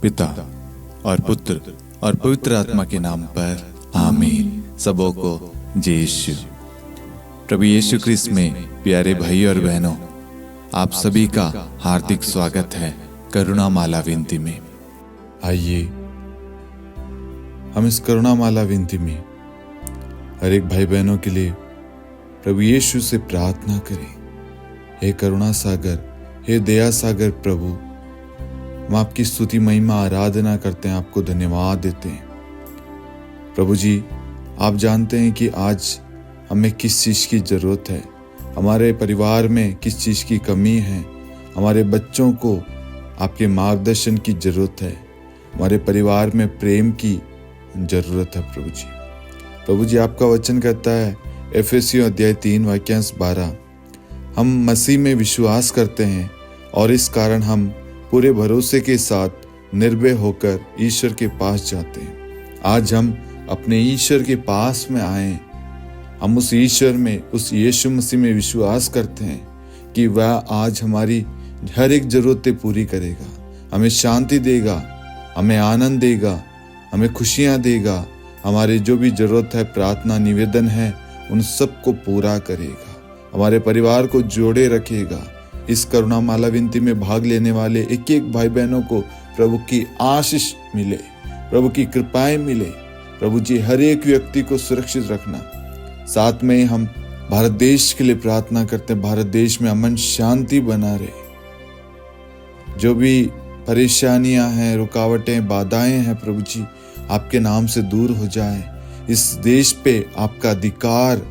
पिता और पुत्र और पवित्र आत्मा के नाम पर आमीन। सबों को जय यीशु। प्रभु यीशु ख्रिस्त में प्यारे भाई और बहनों, आप सभी का हार्दिक स्वागत है करुणा माला विनती में। आइए हम इस करुणा माला विनती में हर एक भाई बहनों के लिए प्रभु यीशु से प्रार्थना करें। हे करुणा सागर, हे दया सागर प्रभु, हम आपकी स्तुति महिमा आराधना करते हैं, आपको धन्यवाद देते हैं। प्रभु जी, आप जानते हैं कि आज हमें किस चीज़ की ज़रूरत है, हमारे परिवार में किस चीज़ की कमी है, हमारे बच्चों को आपके मार्गदर्शन की ज़रूरत है, हमारे परिवार में प्रेम की ज़रूरत है। प्रभु जी आपका वचन कहता है एफेसियों अध्याय 3 वाक्यांश 12, हम मसीह में विश्वास करते हैं और इस कारण हम पूरे भरोसे के साथ निर्भय होकर ईश्वर के पास जाते हैं। आज हम अपने ईश्वर के पास में आए, हम उस ईश्वर में, उस यीशु मसीह में विश्वास करते हैं कि वह आज हमारी हर एक ज़रूरतें पूरी करेगा, हमें शांति देगा, हमें आनंद देगा, हमें खुशियाँ देगा, हमारे जो भी ज़रूरत है, प्रार्थना निवेदन है, उन सब को पूरा करेगा, हमारे परिवार को जोड़े रखेगा। इस करुणा माला विनती में भाग लेने वाले एक एक भाई बहनों को प्रभु की आशीष मिले, प्रभु की कृपाएं मिले। प्रभु जी हर एक व्यक्ति को सुरक्षित रखना। साथ में हम भारत देश के लिए प्रार्थना करते हैं, भारत देश में अमन शांति बना रहे। जो भी परेशानियां हैं, रुकावटें, बाधाएं हैं, प्रभु जी आपके नाम से दूर हो जाए। इस देश पे आपका अधिकार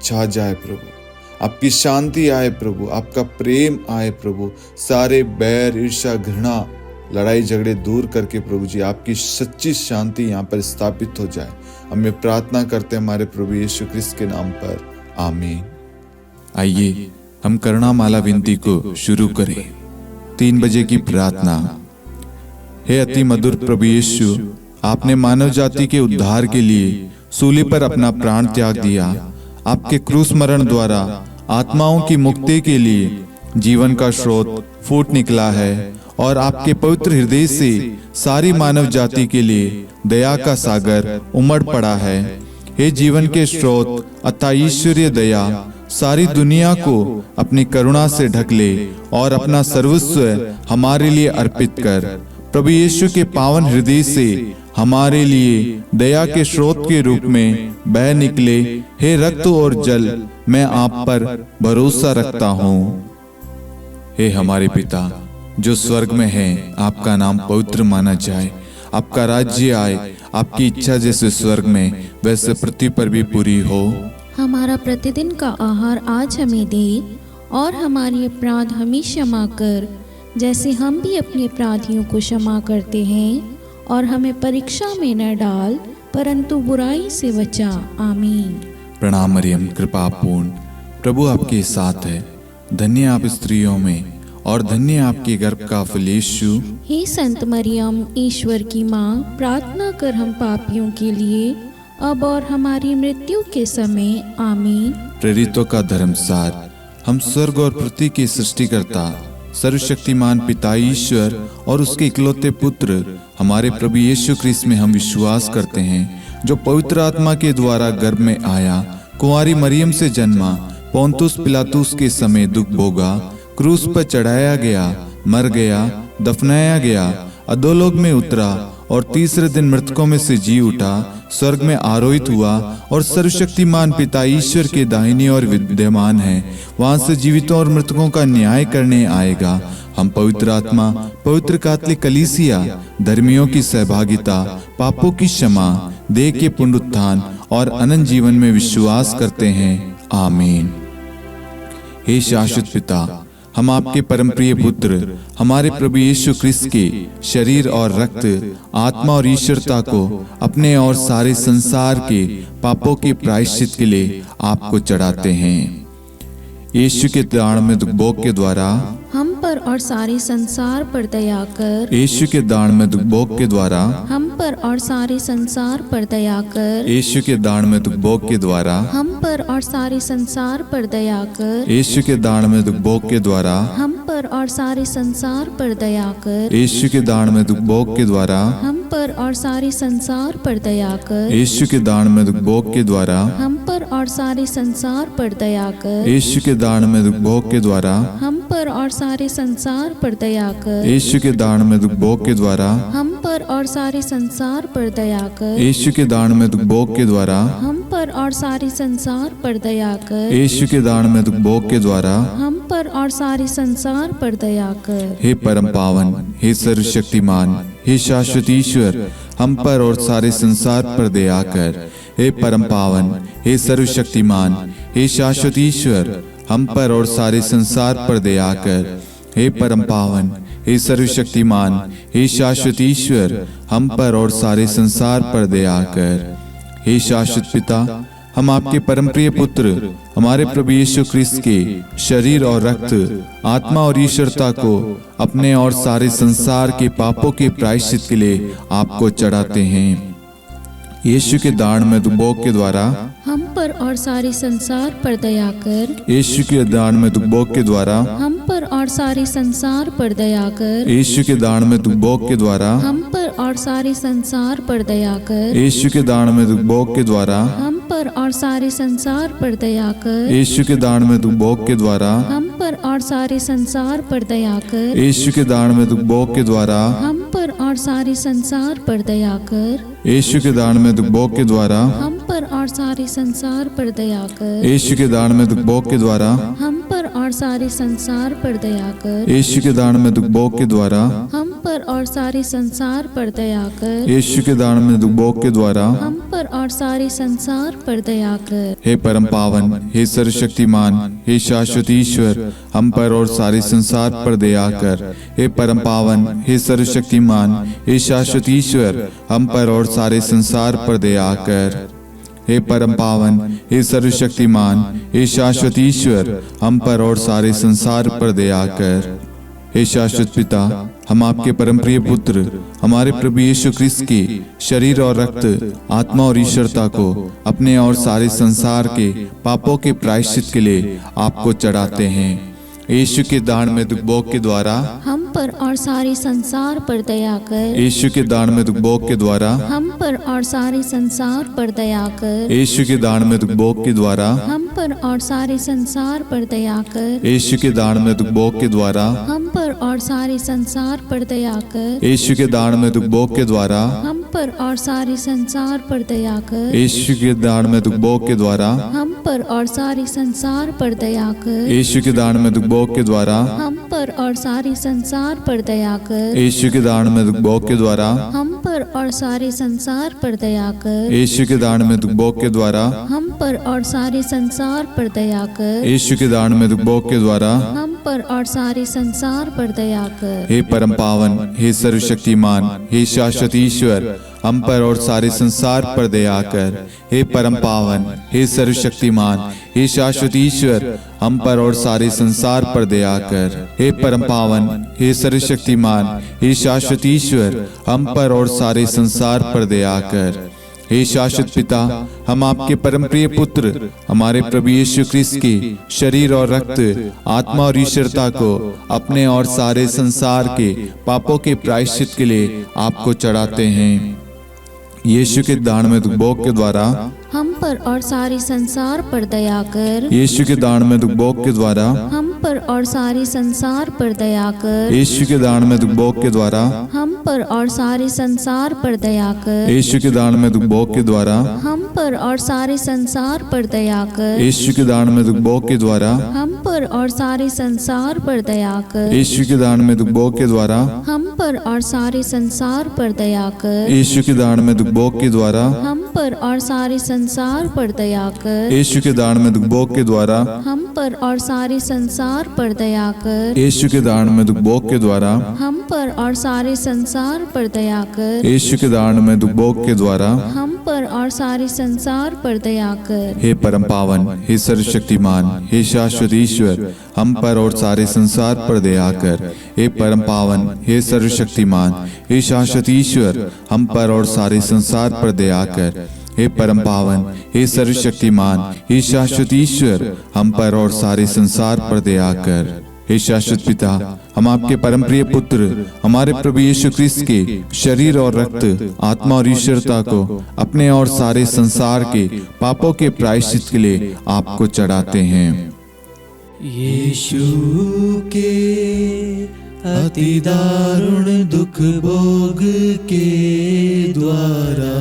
छा जाए प्रभु, आपकी शांति आए प्रभु, आपका प्रेम आए प्रभु। सारे बैर, ईर्ष्या, घृणा, लड़ाई झगड़े दूर करके प्रभु जी आपकी सच्ची शांति यहाँ पर स्थापित हो जाए। हमें प्रार्थना करते हैं हमारे प्रभु यीशु ख्रिस्त के नाम पर, आमीन। आइए हम करुणा माला विनती को शुरू करें। 3 बजे की प्रार्थना। हे अति मधुर प्रभु यीशु, आपने मानव जाति के उद्धार के लिए सूली पर अपना प्राण त्याग दिया। आपके क्रूस मरण द्वारा आत्माओं की मुक्ति के लिए जीवन का स्रोत फूट निकला है और आपके पवित्र हृदय से सारी मानव जाति के लिए दया का सागर उमड़ पड़ा है। हे जीवन के स्रोत अतः ईश्वरीय दया, सारी दुनिया को अपनी करुणा से ढक ले और अपना सर्वस्व हमारे लिए अर्पित कर। प्रभु यीशु के पावन हृदय से हमारे लिए दया के स्रोत के रूप में बह निकले। हे रक्त और जल, मैं आप पर भरोसा रखता हूँ। हे हमारे पिता जो स्वर्ग में है, आपका नाम पवित्र माना जाए, आपका राज्य आए, आपकी इच्छा जैसे स्वर्ग में वैसे पृथ्वी पर भी पूरी हो। हमारा प्रतिदिन का आहार आज हमें दे और हमारे अपराध हमें क्षमा कर, जैसे हम भी अपने अपराधियों को क्षमा करते हैं, और हमें परीक्षा में न डाल परंतु बुराई से बचा। आमीन। प्रणाम मरियम, कृपा पूर्ण, प्रभु आपके साथ है। धन्य आप स्त्रियों में और धन्य आपके गर्भ का फल यीशु। हे संत मरियम, ईश्वर की माँ, प्रार्थना कर हम पापियों के लिए अब और हमारी मृत्यु के समय। आमीन। प्रेरितों का धर्मसार। हम स्वर्ग और पृथ्वी के सृष्टिकर्ता सर्वशक्तिमान पिता ईश्वर और उसके इकलौते पुत्र हमारे प्रभु यीशु ख्रिस्त में हम विश्वास करते हैं, जो पवित्र आत्मा के द्वारा गर्भ में आया, कुंवारी मरियम से जन्मा, पोंतुस पिलातुस के समय दुख भोगा, क्रूस पर चढ़ाया गया, मर गया, दफनाया गया, अधोलोक में उतरा और तीसरे दिन मृतकों में से जी उठा, स्वर्ग में आरोहित हुआ और सर्वशक्तिमान पिता ईश्वर के दाहिनी ओर विद्यमान है। वहां से जीवितों और मृतकों का न्याय करने आएगा। हम पवित्र आत्मा, पवित्र कैथोलिक कलीसिया, धर्मियों की सहभागिता, पापों की क्षमा, देह के पुनरुत्थान और अनंत जीवन में विश्वास करते हैं। आमीन। हे शाश्वत पिता, हम आपके परम प्रिय पुत्र हमारे प्रभु यीशु ख्रिस्त के शरीर और रक्त, आत्मा और ईश्वरता को अपने और सारे संसार के पापों के प्रायश्चित के लिए आपको चढ़ाते हैं। यीशु के दान में भोग के द्वारा हम पर और सारे संसार पर दया कर। यीशु के दान में दुखभोग के द्वारा हम पर और सारे संसार पर दया कर। यीशु के दान में दुखभोग के द्वारा हम पर और सारे संसार पर दया कर। यीशु के दान में दुखभोग के द्वारा हम पर और सारे संसार पर दया कर। यीशु के दान में दुखभोग के द्वारा हम पर और सारे संसार पर दया कर। यीशु के दान में दुखभोग के द्वारा हम पर और सारे संसार पर दया कर। यीशु के दान में दुखभोग के द्वारा हम पर और सारे संसार पर दया कर। यीशु के दान में दुखभोग के द्वारा हम पर और सारे संसार पर दया कर। यीशु के दान में दुखभोग के द्वारा हम पर और सारे संसार पर दया कर। यीशु के दान में दुखभोग के द्वारा हम पर और सारे संसार पर दया कर। हे परम पावन, हे सर्वशक्तिमान, हे शाश्वत ईश्वर, हम पर और सारे संसार पर दया कर। हे परम पावन, हे सर्वशक्तिमान, हे शाश्वत ईश्वर, हम पर और सारे संसार पर दया कर। हे परम पावन, हे सर्वशक्तिमान, हे शाश्वत ईश्वर, हम पर और सारे संसार पर दया कर। हे शाश्वत पिता, हम आपके परम प्रिय पुत्र हमारे प्रभु यीशु ख्रिस्त के शरीर और रक्त, आत्मा और ईश्वरता को अपने और सारे संसार के पापों के प्रायश्चित के लिए आपको चढ़ाते हैं। यीशु के दान में दुखभोग के द्वारा हम पर और सारे संसार पर दया कर। यीशु के दान में दुखभोग के द्वारा हम पर और सारे संसार पर दया कर। यीशु के दान में दुखभोग के द्वारा हम पर और सारे संसार पर दया कर। यीशु के दान में दुखभोग के द्वारा हम पर और सारे संसार पर दया कर। यीशु के दान में दुखभोग के द्वारा हम पर और सारे संसार पर दया कर। यीशु के दान में दुखभोग के द्वारा हम पर और सारे संसार पर दया कर। यीशु के दान में दुखभोग के द्वारा हम पर और सारे संसार पर दया कर। यीशु के दान में दुखभोग के द्वारा हम पर और सारे संसार पर दया कर। यीशु के दान में दुखभोग के द्वारा हम पर और सारे संसार पर दया कर। यीशु के दान में दुखभोग के द्वारा हम पर और सारे संसार पर दया कर। हे परम पावन, हे सर्वशक्तिमान, हे शाश्वत ईश्वर, हम पर और सारे संसार पर दया कर। हे परम पावन, हे सर्वशक्तिमान, हे शाश्वत ईश्वर, हम पर और सारे संसार पर दया कर। हे परम पावन, हे सर्वशक्तिमान, हे शाश्वत ईश्वर, हम पर और सारे संसार पर दया कर। हे शाश्वत पिता, हम आपके परम प्रिय पुत्र हमारे प्रभु यीशु ख्रिस्त के शरीर और रक्त, आत्मा और ईश्वरता को अपने और सारे संसार के पापों के प्रायश्चित के लिए आपको चढ़ाते हैं। यीशु के दान में दुखभोग के द्वारा हम पर और सारे संसार पर दया कर। यीशु के दान में दुखभोग के द्वारा हम पर और सारे संसार पर दया कर। यीशु के दान में दुखभोग के द्वारा हम पर और सारे संसार पर दया कर। यीशु के दान में दुखभोग के द्वारा हम पर और सारे संसार पर दया कर। यीशु के दान में दुखभोग के द्वारा हम पर और सारे संसार पर दया कर। यीशु के दान में दुखभोग के द्वारा हम पर और सारे संसार पर दया कर। यीशु के दान में दुखभोग के द्वारा हम पर और सारे संसार पर दया कर। यीशु के दान में दुखभोग के द्वारा हम पर और सारे संसार पर दया कर। यीशु के दान में दुखभोग के द्वारा हम पर और सारे संसार पर दया कर। यीशु के दान में दुखभोग के द्वारा हम पर और सारे संसार पर दया कर। हे परम पावन, हे सर्वशक्तिमान, हे शाश्वत ईश्वर, हम पर और सारे संसार पर दया कर। हे परम पावन, हे सर्वशक्तिमान, हे शाश्वत ईश्वर, हम पर और सारे संसार पर दया कर। हे परम पावन, हे सर्वशक्तिमान, हे शाश्वत ईश्वर, हम पर और सारे संसार पर दया कर। हे शाश्वत पिता, हम आपके परम प्रिय पुत्र हमारे प्रभु यीशु ख्रिस्त के शरीर और रक्त, आत्मा और ईश्वरता को अपने और सारे संसार के पापों के प्रायश्चित के लिए आपको चढ़ाते हैं। यीशु के दान में दुखभोग के द्वारा हम पर और सारे संसार पर दया कर। यीशु के दान में दुखभोग के द्वारा हम पर और सारे संसार पर दया कर। यीशु के दान में दुखभोग के द्वारा हम पर और सारे संसार पर दया कर। यीशु के दान में दुखभोग के द्वारा हम पर और सारे संसार पर दया कर। यीशु के दान में दुखभोग के द्वारा हम पर और सारे संसार पर दया कर। यीशु के दान में दुखभोग के द्वारा हम पर और सारे संसार पर दया कर। यीशु के दान में दुखभोग के द्वारा हम पर और सारे संसार पर दया कर। यीशु के दान में दुखभोग के द्वारा हम पर और सारे संसार संसार पर दया कर। यीशु के दान में दुख भोग के द्वारा हम पर और सारे संसार पर दया कर। यीशु के दान में दुख भोग के द्वारा हम पर और सारे संसार पर दया कर। हे परम पावन, हे सर्वशक्तिमान, हे शाश्वत ईश्वर, हम पर और सारे संसार पर दया कर। हे परम पावन, हे सर्वशक्तिमान, हे शाश्वत ईश्वर, हम पर और सारे संसार पर दया कर। हे परम पावन, हे सर्वशक्तिमान, हे शाश्वत ईश्वर, हम पर और सारे संसार पर दया कर। हे शाश्वत पिता, हम आपके परम प्रिय पुत्र हमारे प्रभु यीशु ख्रिस्त के शरीर और रक्त, आत्मा और ईश्वरता को अपने और सारे संसार के पापों के प्रायश्चित के लिए आपको चढ़ाते हैं। यीशु के अति दारुण दुख भोग के द्वारा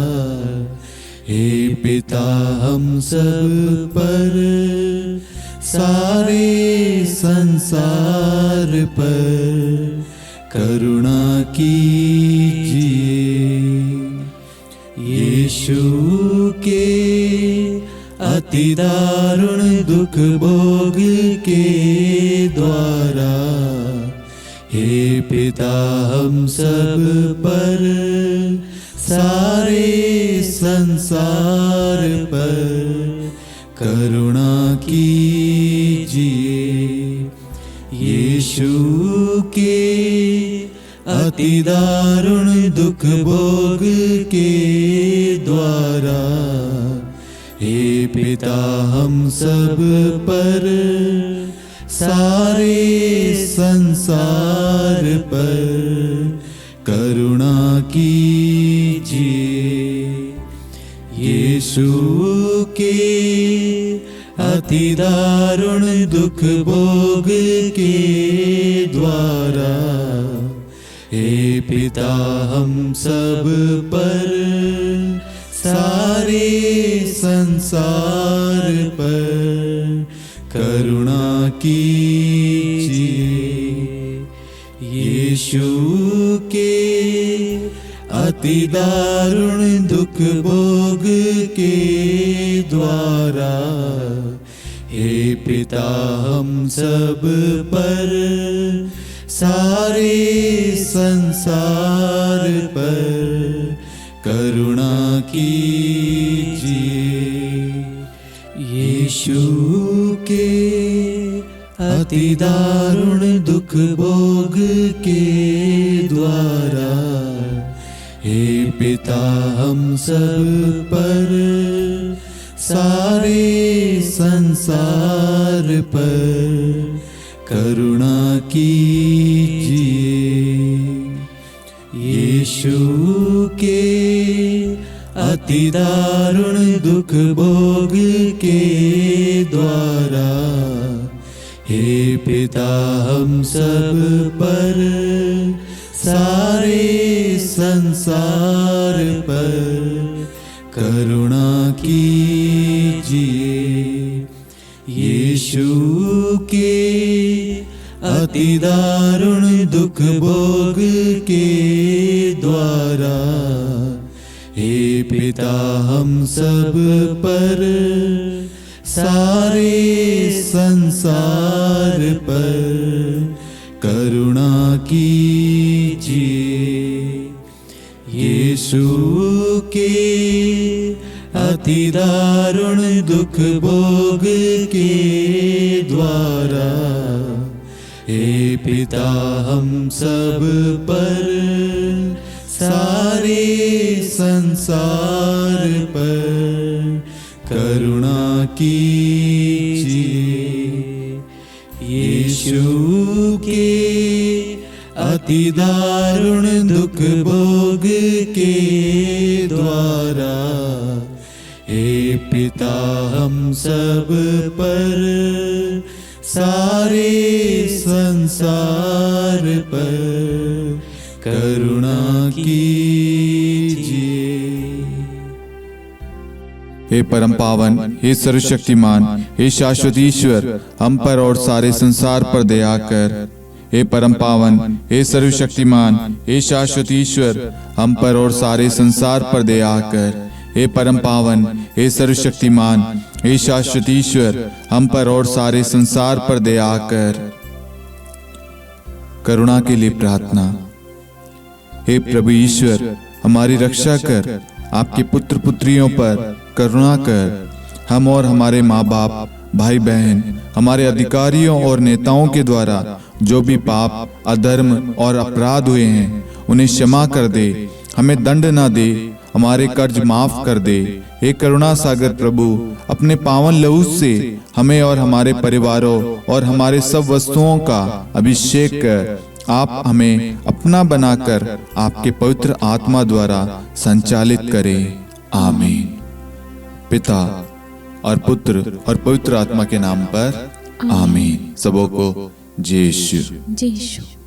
हे पिता हम सब पर, सारे संसार पर करुणा कीजिए। यीशु के अति दारुण दुख भोग के द्वारा हे पिता हम सब पर, सारे संसार पर करुणा कीजिए। यीशु के अति दारुण दुख भोग के द्वारा हे पिता हम सब पर, सारे संसार पर करुणा कीजिए। यीशु के अति दारुण दुख भोग के द्वारा हे पिता हम सब पर, सारे संसार पर करुणा कीजिए। यीशु के अति दारुण दुख भोग के द्वारा हे पिता हम सब पर, सारे संसार पर करुणा कीजिए। यीशु के अति दारुण दुख भोग के द्वारा हे पिता हम सब पर, सारे संसार पर करुणा कीजिए। यीशु के अति दारुण दुख भोग के द्वारा हे पिता हम सब पर, सारे संसार पर करुणा कीजिए। यीशु के अति दारुण दुख भोग के द्वारा हे पिता हम सब पर, सारे संसार पर करुणा कीजिए। यीशु के अति दारुण दुख भोग के द्वारा हे पिता हम सब पर, सारे संसार पर करुणा कीजिए। यीशु के अति दारुण दुख भोग के द्वारा हे पिता हम सब पर, सारे संसार पर करुणा कीजिए। हे परम पावन, हे सर्वशक्तिमान, हे शाश्वत ईश्वर, हम पर और सारे संसार पर दया कर। हे परम पावन, हे सर्वशक्तिमान, हे शाश्वत ईश्वर, हम पर और सारे संसार पर दया कर। हे परम पावन, हे सर्वशक्तिमान, हे शाश्वत ईश्वर, हम पर और सारे संसार पर दया कर। करुणा के लिए प्रार्थना। हे प्रभु ईश्वर, हमारी रक्षा कर, आपके पुत्र पुत्रियों पर करुणा कर। हम और हमारे माँ बाप, भाई बहन, हमारे अधिकारियों और नेताओं के द्वारा जो भी पाप, अधर्म और अपराध हुए हैं, उन्हें क्षमा कर दे, हमें दंड ना दे, हमारे कर्ज माफ कर दे। हे करुणा सागर प्रभु, अपने पावन लहू से हमें और हमारे परिवारों और हमारे सब वस्तुओं का अभिषेक कर। आप हमें अपना बनाकर आपके पवित्र आत्मा द्वारा संचालित करें। आमीन। पिता और पुत्र और पवित्र आत्मा के नाम पर आमीन। सबों को जय यीशु। जय यीशु।